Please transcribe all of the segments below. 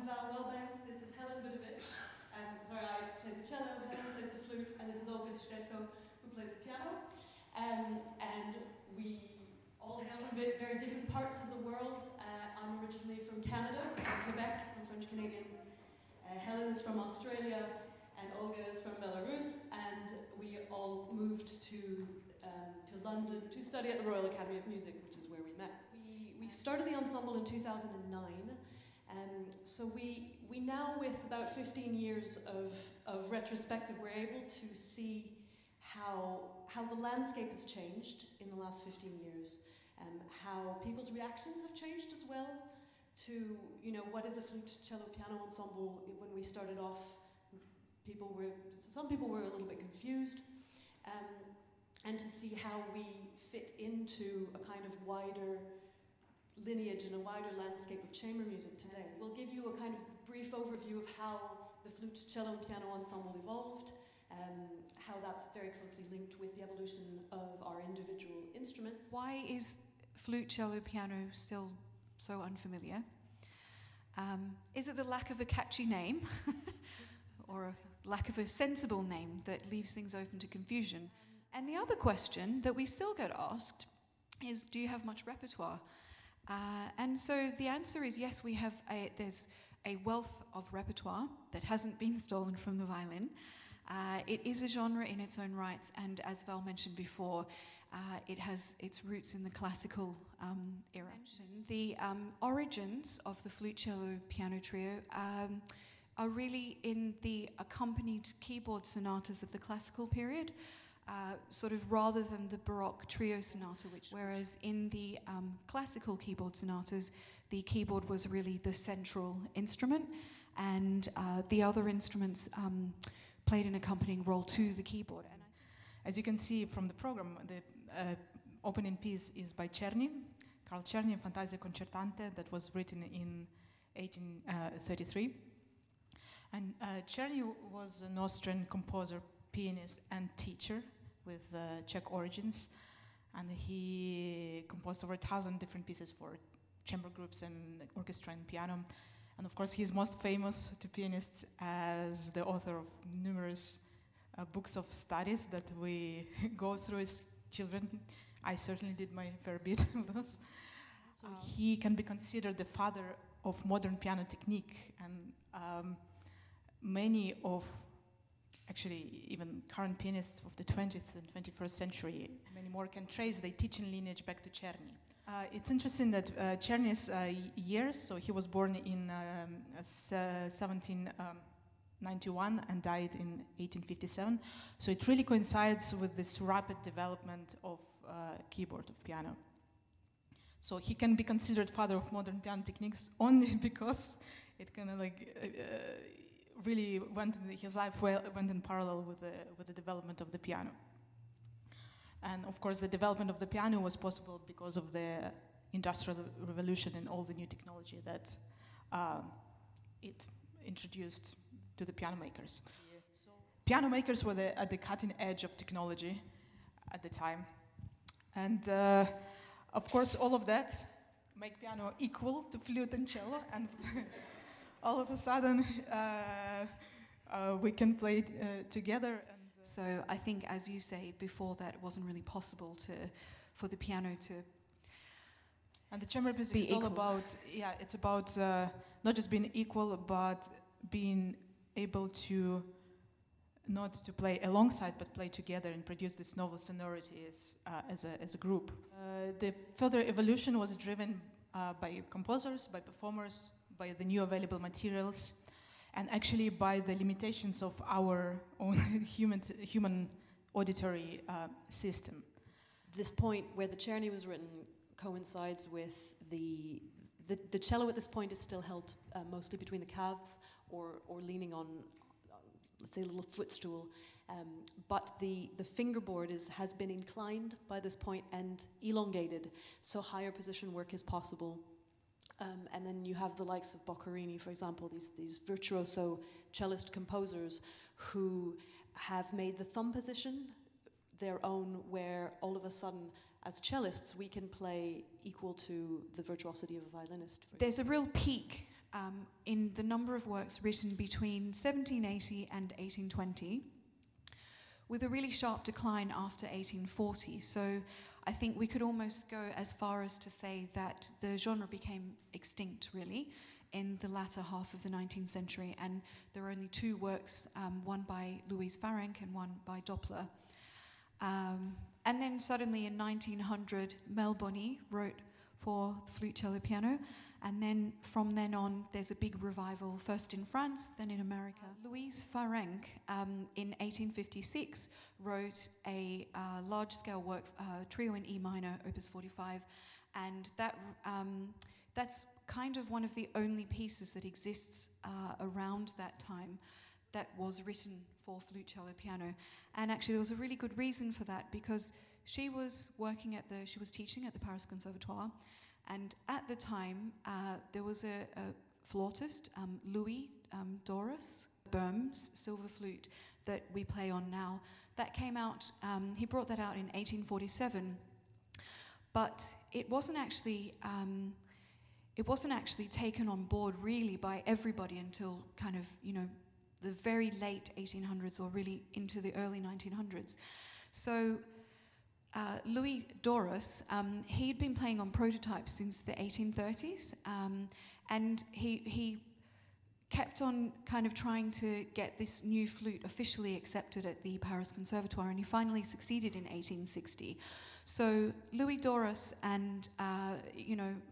Val Wellbanks. This is Helen Budovic, where I play the cello, Helen plays the flute, and this is Olga Shcheshko, who plays the piano. And we all hail from very different parts of the world. I'm originally from Canada, from Quebec, I'm French-Canadian. Helen is from Australia, and Olga is from Belarus, and we all moved to London to study at the Royal Academy of Music, which is where we met. We started the ensemble in 2009, so we now, with about 15 years of retrospective, we're able to see how the landscape has changed in the last 15 years, how people's reactions have changed as well to, what is a flute-cello-piano ensemble. When we started off, some people were a little bit confused, and to see how we fit into a kind of wider lineage and a wider landscape of chamber music today. We'll give you a kind of brief overview of how the flute, cello, and piano ensemble evolved, how that's very closely linked with the evolution of our individual instruments. Why is flute, cello, piano still so unfamiliar? Is it the lack of a catchy name or a lack of a sensible name that leaves things open to confusion? And the other question that we still get asked is, do you have much repertoire? And so the answer is yes, there's a wealth of repertoire that hasn't been stolen from the violin. It is a genre in its own rights, and as Val mentioned before, it has its roots in the classical era. The origins of the flute-cello-piano trio are really in the accompanied keyboard sonatas of the classical period, sort of rather than the Baroque trio sonata, whereas in the classical keyboard sonatas, the keyboard was really the central instrument, and the other instruments played an accompanying role to the keyboard. And as you can see from the program, the opening piece is by Czerny, Carl Czerny, Fantasia Concertante, that was written in 1833. And Czerny was an Austrian composer, pianist, and teacher with Czech origins, and he composed over 1,000 different pieces for chamber groups and orchestra and piano. And of course, he's most famous to pianists as the author of numerous books of studies that we go through as children. I certainly did my fair bit of those. So he can be considered the father of modern piano technique, and many of actually even current pianists of the 20th and 21st century, many more, can trace their teaching lineage back to Czerny. It's interesting that Czerny's years, so he was born in 1791 and died in 1857, so it really coincides with this rapid development of keyboard, of piano. So he can be considered father of modern piano techniques only because it kind of really his life went in parallel with the development of the piano. And of course, the development of the piano was possible because of the Industrial Revolution and all the new technology that it introduced to the piano makers. So, piano makers were at the cutting edge of technology at the time. And of course, all of that make piano equal to flute and cello, and all of a sudden we can play together. So I think, as you say, before that it wasn't really possible for the piano to. And the chamber music is all about, it's about not just being equal, but being able to not to play alongside, but play together and produce this novel sonority as a group. The further evolution was driven by composers, by performers, by the new available materials, and actually by the limitations of our own human auditory system. This point where the Czerny was written coincides with the cello at this point is still held mostly between the calves or leaning on, let's say, a little footstool, but the fingerboard has been inclined by this point and elongated, so higher position work is possible. And then you have the likes of Boccherini, for example, these virtuoso cellist composers who have made the thumb position their own, where all of a sudden, as cellists, we can play equal to the virtuosity of a violinist. There's a real peak in the number of works written between 1780 and 1820, with a really sharp decline after 1840. So I think we could almost go as far as to say that the genre became extinct, really, in the latter half of the 19th century, and there are only two works, one by Louise Farrenc and one by Doppler. And then suddenly in 1900, Mel Bonny wrote for the flute, cello, piano, and then from then on there's a big revival, first in France, then in America. Louise Farrenc in 1856 wrote a large-scale work, Trio in E minor, Opus 45, and that's kind of one of the only pieces that exists around that time that was written for flute, cello, piano. And actually there was a really good reason for that, because she was teaching at the Paris Conservatoire, and at the time there was a flautist, Louis Doris Böhm's silver flute that we play on now. That came out, he brought that out in 1847, but it wasn't actually taken on board really by everybody until kind of, the very late 1800s or really into the early 1900s. So Louis Doris, he'd been playing on prototypes since the 1830s, and he kept on kind of trying to get this new flute officially accepted at the Paris Conservatoire, and he finally succeeded in 1860. So Louis Doris and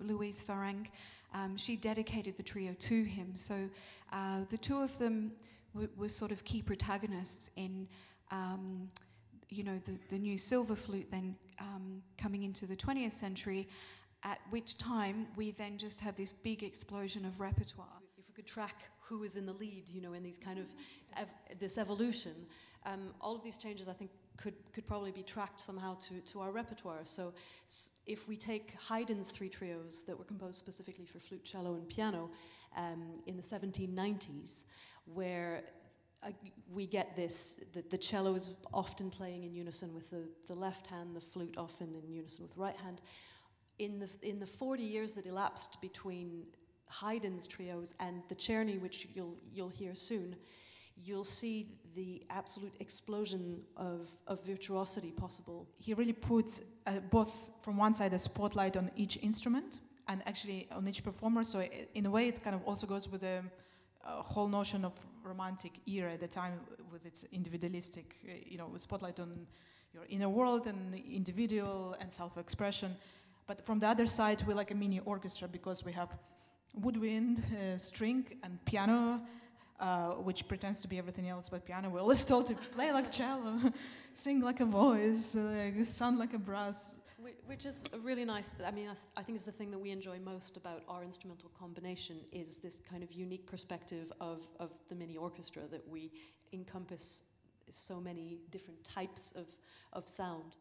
Louise Farrenc, she dedicated the trio to him. So the two of them were sort of key protagonists in the new silver flute then coming into the 20th century, at which time we then just have this big explosion of repertoire. If we could track who is in the lead, in these kind of this evolution, all of these changes I think could probably be tracked somehow to our repertoire. So if we take Haydn's three trios that were composed specifically for flute, cello, and piano in the 1790s, where we get this, the cello is often playing in unison with the left hand, the flute often in unison with the right hand. In the 40 years that elapsed between Haydn's trios and the Czerny, which you'll hear soon, you'll see the absolute explosion of virtuosity possible. He really puts both from one side a spotlight on each instrument and actually on each performer. So in a way it kind of also goes with the whole notion of romantic era at the time, with its individualistic, spotlight on your inner world and individual and self-expression. But from the other side, we're like a mini orchestra, because we have woodwind, string, and piano, which pretends to be everything else but piano. We're always told to play like cello, sing like a voice, sound like a brass. Which is a really nice, I think it's the thing that we enjoy most about our instrumental combination, is this kind of unique perspective of the mini orchestra, that we encompass so many different types of sound.